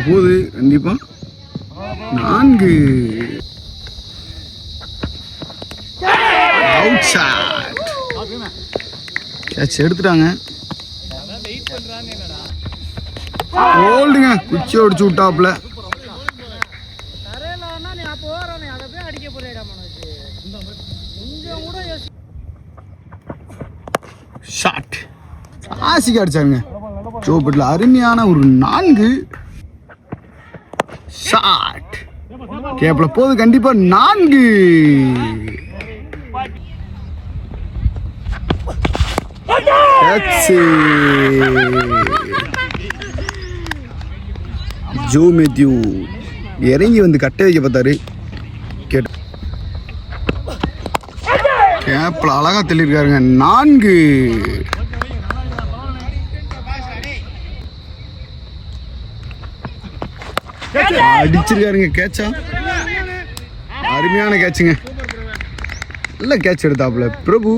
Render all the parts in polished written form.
போகுது கண்டிப்பா 4 out shot. Catch எடுத்துட்டாங்க. ஹோல்டுங்க, குச்சி அடிச்சு விட்டாப்ல. ஷாட் ஆசிக்கு அடிச்சாருங்க. ஜோபட்ல அருமையான ஒரு 4 ஷாட். கேப்ல போகுது கண்டிப்பா 4. ஜோ மேத்யூ இறங்கி வந்து கட்டை வைக்க பார்த்தாரு. கேப்ல அழகா தெளிருக்காருங்க. 4 அடிச்சிருக்காருங்க. கேட்சா அருமையான கேட்சுங்க. நல்ல கேட்ச் எடுத்தாப்புல பிரபு.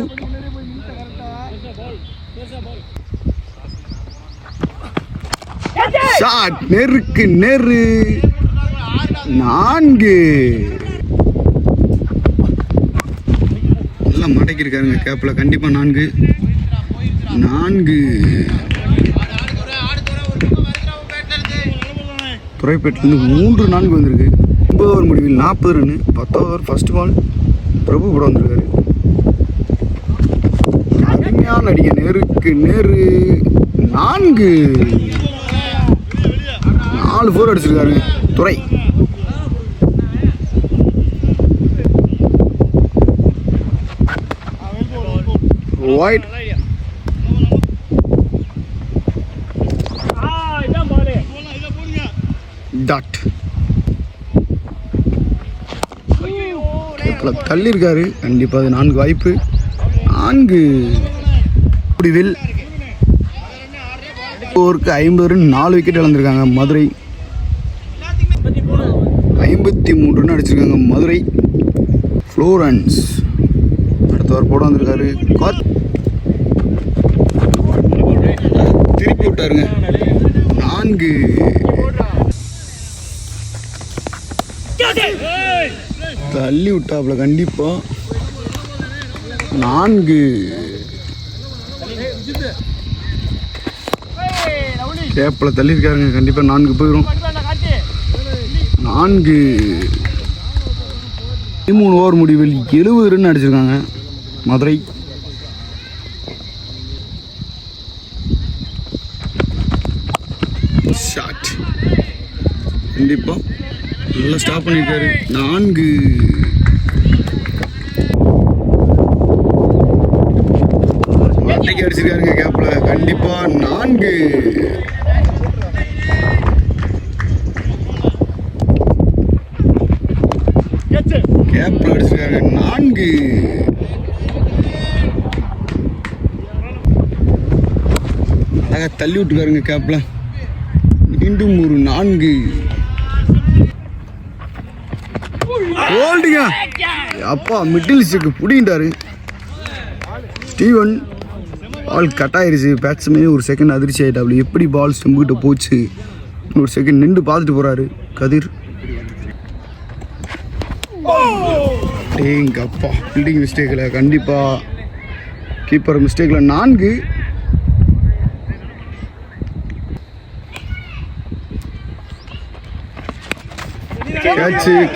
ஷாட் நெருக்கு நெரு 4. நல்லா மடக்கி இருக்காருங்க கேப்ல கண்டிப்பா 4. துறைப்பேட்டிலிருந்து 3 4 வந்திருக்கு. 9 ஓவர் முடிவில் 40 ரன். 10 ஓவர் ஃபர்ஸ்ட் பால் பிரபு கூட வந்திருக்காரு. அருமையான அடிக்க நேருக்கு நேரு 4. 4 4 அடிச்சிருக்காருங்க துறை. ஒயிட் டாட் தள்ளி இருக்காரு கண்டிப்பா. அது 4 வாய்ப்பு. 4 முடிவில் ஓவருக்கு 50 ரன் 4 விக்கெட் இழந்திருக்காங்க மதுரை. 53 ரன் அடிச்சிருக்காங்க மதுரை. ஃப்ளோரன்ஸ் அடுத்த ஓவர் போட வந்திருக்காரு. திருப்பி விட்டாருங்க 4. தள்ளி விட்டாப்புல கண்டிப்பா 4. கேப்ல தள்ளி இருக்காருங்க கண்டிப்பா 4 போயிடும். 4 13 ஓவர் முடிவில் 70 ரன் அடிச்சிருக்காங்க மதுரை. ஷாட் கண்டிப்பா நல்லா ஸ்டாப் பண்ணிருக்காரு. 4 அடிச்சிருக்காருங்க கேப்ல கண்டிப்பா 4. கேப்ல அடிச்சிருக்காங்க 4. அழகா தள்ளி விட்டுருக்காருங்க கேப்ல. மீண்டும் ஒரு 4. ஹோல்டிங்க அப்பா மிடில் ஸ்டிக்கு பிடிக்கிட்டாரு ஸ்டீவன். பால் கட் ஆயிருச்சு. பேட்ஸ்மேன் ஒரு செகண்ட் அதிர்ச்சி ஆகிட்டாப்ல. எப்படி பால் ஸ்டெம்புக்கிட்ட போச்சு ஒரு செகண்ட் நின்று பார்த்துட்டு போறாரு கதிர். எங்க அப்பா ஃபீல்டிங் மிஸ்டேக்கில் கண்டிப்பா கீப்பர் மிஸ்டேக்கில் 4.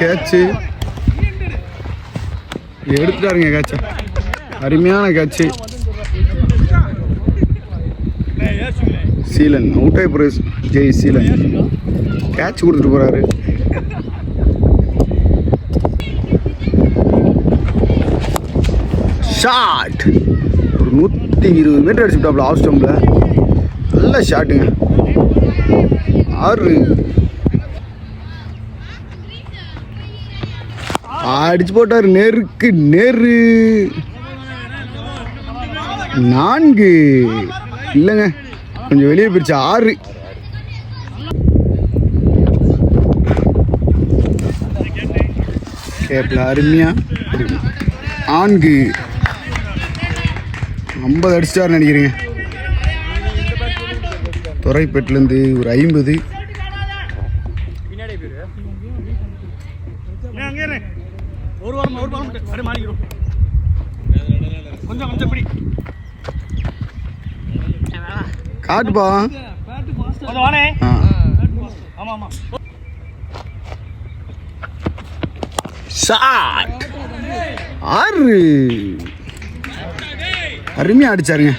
கேட்சு எடுத்துட்டாருங்க. கேட்ச அருமையான கேட்சு. சீலன் அவுட் ஆகி போற. ஜெய் சீலன் கேட்ச் கொடுத்துட்டு போறாரு. ஷாட் ஒரு 120 மீட்டர் அடிச்சுட்டாப்ல ஆஃப் ஸ்டம்பில். நல்ல ஷாட்டுங்க. 6 அடிச்சு போட்டார். நேருக்கு நேரு 4 இல்லைங்க கொஞ்சம் வெளியே போயிடுச்சு. 6 கேப்ல அருமையா 4 50 அடிச்சிட்டாருன்னு நினைக்கிறீங்க. துறைப்பேட்டிலேருந்து ஒரு 50. காட்டுப்பா. 6 அருமையாக அடிச்சாருங்க.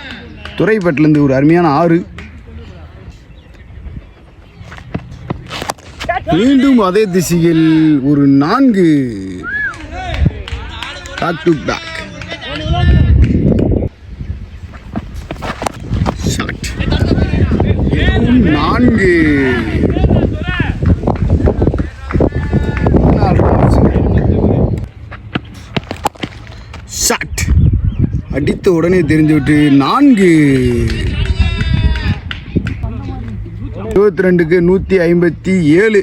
துறைப்பேட்டிலேருந்து ஒரு அருமையான 6. மீண்டும் அதே திசையில் ஒரு 4 back to back shot. 4 shot அடித்த உடனே தெரிஞ்சுவிட்டு 4. 22க்கு 157.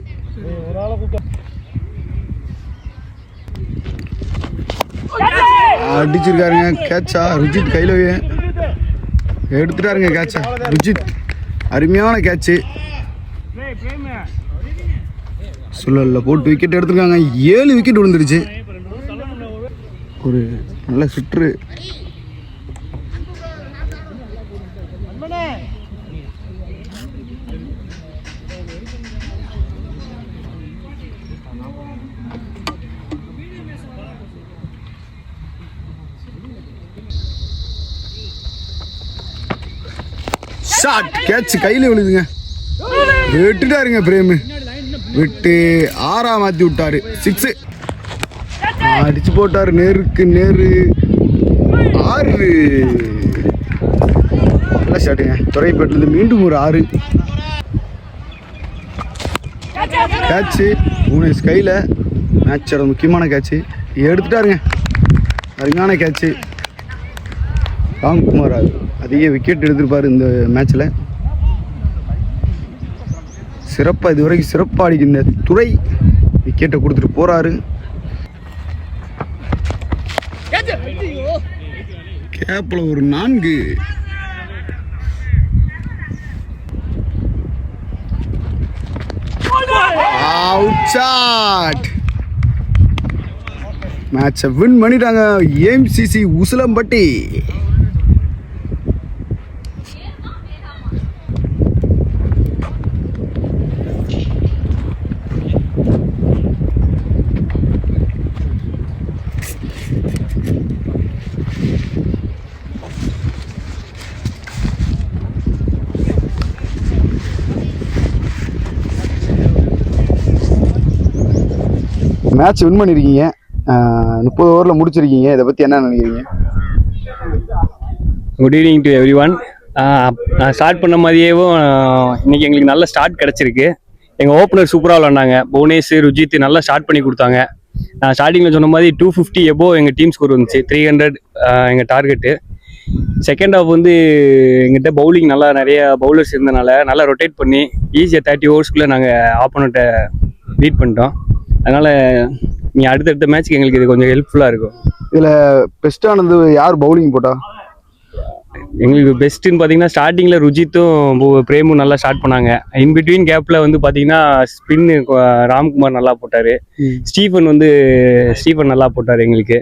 அடிச்சிருக்காருங்க. கேட்சா ருஜித் கையில் எடுத்துட்டாருங்க. கேட்சா ருஜித் அருமையான கேட்சு. சுழல்ல போட்டு விக்கெட் எடுத்துருக்காங்க. 7 விக்கெட் விழுந்துருச்சு. ஒரு நல்ல சுற்று. ஷாட் கேட்ச் கையில் விழுதுங்க. விட்டுட்டாருங்க பிரேமு. விட்டு 6 மாற்றி விட்டாரு. 6 அடிச்சு போட்டாரு. நேருக்கு நேரு 6. நல்ல ஷாட்டுங்க. துறைப்பேட்டிலேருந்து மீண்டும் ஒரு 6 கேட்சு. புவனேஷ் கையில் மேட்சோட முக்கியமான கேட்சு எடுத்துட்டாருங்க. அருமையான கேட்சு. ராம்குமார் அதிக விக்கெட் எடுத்திருப்பார் இந்த மேட்ச்சில். சிறப்பாக இதுவரைக்கும் சிறப்பாக அடிக்கின்ற துறை விக்கெட்டை கொடுத்துட்டு போகிறாரு. கேப்பில் ஒரு 4. Out shot. மேட்சை வின் பண்ணிட்டாங்க ஏஎம்சிசி உசிலம்பட்டி. மேட்ச் வின் பண்ணியிருக்கீங்க. 30 ஓவரில் முடிச்சிருக்கீங்க. இதை பற்றி என்ன நினைக்கிறீங்க? Good evening to every one. நான் ஸ்டார்ட் பண்ண மாதிரியேவும் இன்றைக்கி எங்களுக்கு நல்ல ஸ்டார்ட் கிடச்சிருக்கு. எங்கள் ஓப்பனர் சூப்பராக விளாண்டாங்க. புவனேஷ், ருஜித் நல்லா ஸ்டார்ட் பண்ணி கொடுத்தாங்க. நான் ஸ்டார்டிங்கில் சொன்ன மாதிரி 250 எபோவ் எங்கள் டீம் ஸ்கோர் வந்துச்சு. 300 எங்கள் டார்கெட்டு. செகண்ட் ஹாஃப் வந்து எங்கிட்ட பவுலிங் நல்லா நிறைய பவுலர்ஸ் இருந்தனால நல்லா ரொட்டேட் பண்ணி ஈஸியாக 30 ஓவர்ஸ்க்குள்ளே நாங்கள் ஆப்போனண்ட்டை பீட் பண்ணிட்டோம். அதனால் நீ அடுத்தடுத்த மேட்ச்க்கு எங்களுக்கு இது கொஞ்சம் ஹெல்ப்ஃபுல்லாக இருக்கும். இதில் பெஸ்ட்டானது யார் பவுலிங் போட்டா? எங்களுக்கு பெஸ்ட்டுன்னு பார்த்தீங்கன்னா ஸ்டார்டிங்கில் ருஜித்தும் பிரேமும் நல்லா ஸ்டார்ட் பண்ணாங்க. இன்பிட்வீன் கேப்பில் வந்து பார்த்தீங்கன்னா ஸ்பின்னு ராம்குமார் நல்லா போட்டார். ஸ்டீஃபன் நல்லா போட்டார். எங்களுக்கு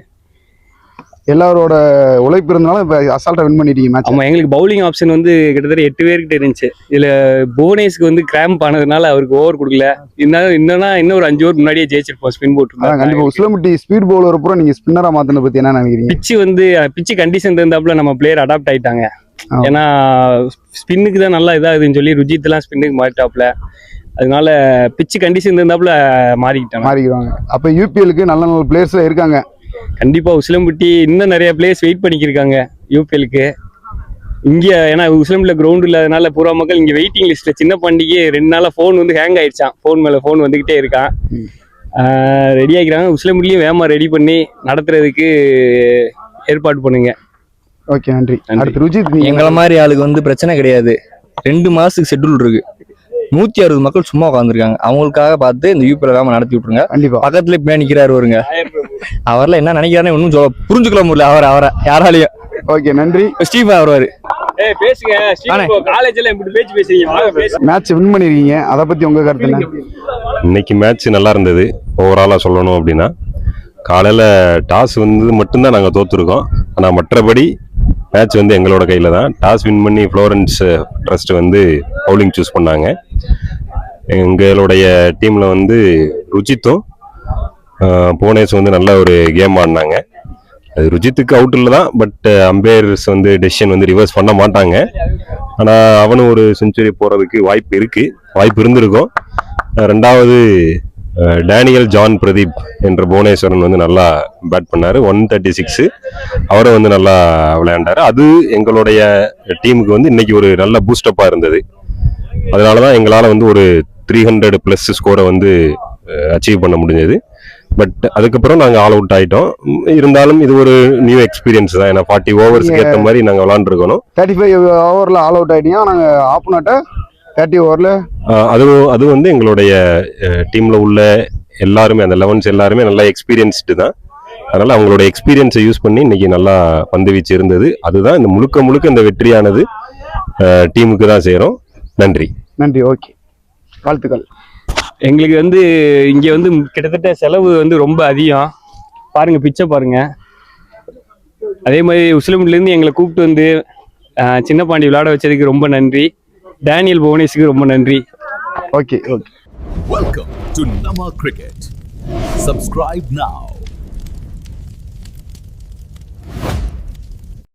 எல்லாரோட உழைப்பு இருந்தனால இப்போ அசால்ட்டாக வின் பண்ணிட்டீங்க மேட்ச். ஆமாம், எங்களுக்கு பவுலிங் ஆப்ஷன் வந்து கிட்டத்தட்ட 8 பேர்கிட்ட இருந்துச்சு. இதில் புவனேஷ்க்கு வந்து கிராம்ப் ஆனதுனால அவருக்கு ஓவர் கொடுக்கல. இன்னும் ஒரு 5 ஓவர் முன்னாடியே ஜெயிச்சிருப்போம் ஸ்பின் போட்டு. கண்டிப்பாக உசிலம்பட்டி ஸ்பீட் பவுலர் அப்புறம் நீங்கள் ஸ்பின்னராக மாற்றின பற்றி என்ன நினைக்கிறீங்க? பிச்சு கண்டிஷன் இருந்தாப்புல நம்ம பிளேயர் அடாப்ட் ஆகிட்டாங்க. ஏன்னா ஸ்பின்னுக்கு தான் நல்லா இதாகுதுன்னு சொல்லி ருஜித்லாம் ஸ்பின்னுக்கு மாறிட்டாப்புல. அதனால பிச்சு கண்டிஷன் இருந்தாப்புல மாறிக்கிட்டாங்க. அப்போ யூபிஎலுக்கு நல்ல நல்ல பிளேயர்ஸ் இருக்காங்க. கண்டிப்பாக உசிலம்பட்டி இன்னும் நிறைய பிளேயர்ஸ் வெயிட் பண்ணிக்கிருக்காங்க யூபிஎலுக்கு. இங்கே ஏன்னா உசிலம்பட்டியில் கிரவுண்ட் இல்லாதனால பூரா மக்கள் இங்கே வெயிட்டிங் லிஸ்ட்டில். சின்ன பாண்டிக்கு 2 நாளாக ஃபோன் வந்து ஹேங் ஆயிடுச்சான். ஃபோன் மேலே ஃபோன் வந்துக்கிட்டே இருக்கான். ரெடி ஆகிக்கிறாங்க. உசிலம்பட்டிலையும் வேகமாக ரெடி பண்ணி நடத்துறதுக்கு ஏற்பாடு பண்ணுங்க. ஓகே, நன்றி. அடுத்து ருஜித், எங்களை மாதிரி ஆளுக்கு வந்து பிரச்சனை கிடையாது. 2 மாசத்துக்கு ஷெட்யூல் இருக்கு. 160 மக்கள் சும்மா உட்காந்துருக்காங்க. அவங்களுக்காக பார்த்து இந்த யூபிஎல் இல்லாம நடத்தி விட்டுருங்க. கண்டிப்பா பக்கத்துல இப்ப நிக்கிறாரு வருங்க. அவர்ல என்ன நினைக்கிறாருன்னு ஒன்றும் சொல்ல புரிஞ்சுக்கல முடியல அவரை யாராலையும். ஓகே நன்றி. ஸ்டீஃபன் வருவாரு. பேசுங்க காலேஜ்ல இப்படி பேச்சு பேசுறீங்க. மேட்ச் வின் பண்ணிருக்கீங்க, அதை பத்தி உங்க கருத்து என்ன? இன்னைக்கு மேட்ச் நல்லா இருந்தது. ஓவராலாக சொல்லணும் அப்படின்னா காலையில் டாஸ் வந்து மட்டும்தான் நாங்கள் தோற்றுருக்கோம். ஆனால் மற்றபடி மேட்ச் வந்து எங்களோட கையில் தான். டாஸ் வின் பண்ணி ஃப்ளோரன்ஸ் ட்ரஸ்ட் வந்து பவுலிங் சூஸ் பண்ணாங்க. எங்களுடைய டீமில் வந்து ருஜித்தும் புவனேஷ் வந்து நல்ல ஒரு கேம் ஆடினாங்க. அது ருஜித்துக்கு அவுட்டில் தான், பட் அம்பையர்ஸ் வந்து டெசிஷன் வந்து ரிவர்ஸ் பண்ண மாட்டாங்க. ஆனால் அவனும் ஒரு செஞ்சுரி போகிறதுக்கு வாய்ப்பு இருந்திருக்கும். ரெண்டாவது டேனியல் ஜான் பிரதீப் என்ற புவனேஸ்வரன் வந்து நல்லா பேட் பண்ணார். 136 அவரை வந்து நல்லா விளையாண்டாரு. அது எங்களுடைய டீமுக்கு வந்து இன்னைக்கு ஒரு நல்ல பூஸ்டப்பாக இருந்தது. அதனால தான் எங்களால் வந்து ஒரு 300+ ஸ்கோரை வந்து அச்சீவ் பண்ண முடிஞ்சது. பட் அதுக்கப்புறம் நாங்கள் ஆல் அவுட் ஆகிட்டோம். இருந்தாலும் இது ஒரு நியூ எக்ஸ்பீரியன்ஸ் தான். ஏன்னா 40 ஓவர்ஸ்க்கு ஏற்ற மாதிரி நாங்கள் விளாண்டுருக்கணும். 35 ஓவரில் ஆல் அவுட் ஆகிட்டீங்க. நாங்கள் ஆப்போனட்டை 30 ஓவரில் அது வந்து எங்களுடைய டீமில் உள்ள எல்லாருமே, அந்த 11 எல்லாருமே நல்லா எக்ஸ்பீரியன்ஸ்டு தான். அதனால் அவங்களோட எக்ஸ்பீரியன்ஸை யூஸ் பண்ணி இன்னைக்கு நல்லா பந்து வீச்சு இருந்தது. அதுதான் இந்த முழுக்க இந்த வெற்றியானது டீமுக்கு தான் சேரும். நன்றி. ஓகே, வாழ்த்துக்கள். எங்களுக்கு வந்து இங்கே வந்து கிட்டத்தட்ட செலவு வந்து ரொம்ப அதிகம். பாருங்க பிச்சை பாருங்க. அதே மாதிரி உசிலம்பட்டிலேருந்து எங்களை கூப்பிட்டு வந்து சின்ன பாண்டி விளையாட வச்சதுக்கு ரொம்ப நன்றி. டேனியல் புவனேஷுக்கு ரொம்ப நன்றி. Okay. Welcome to Nama Cricket. Subscribe now.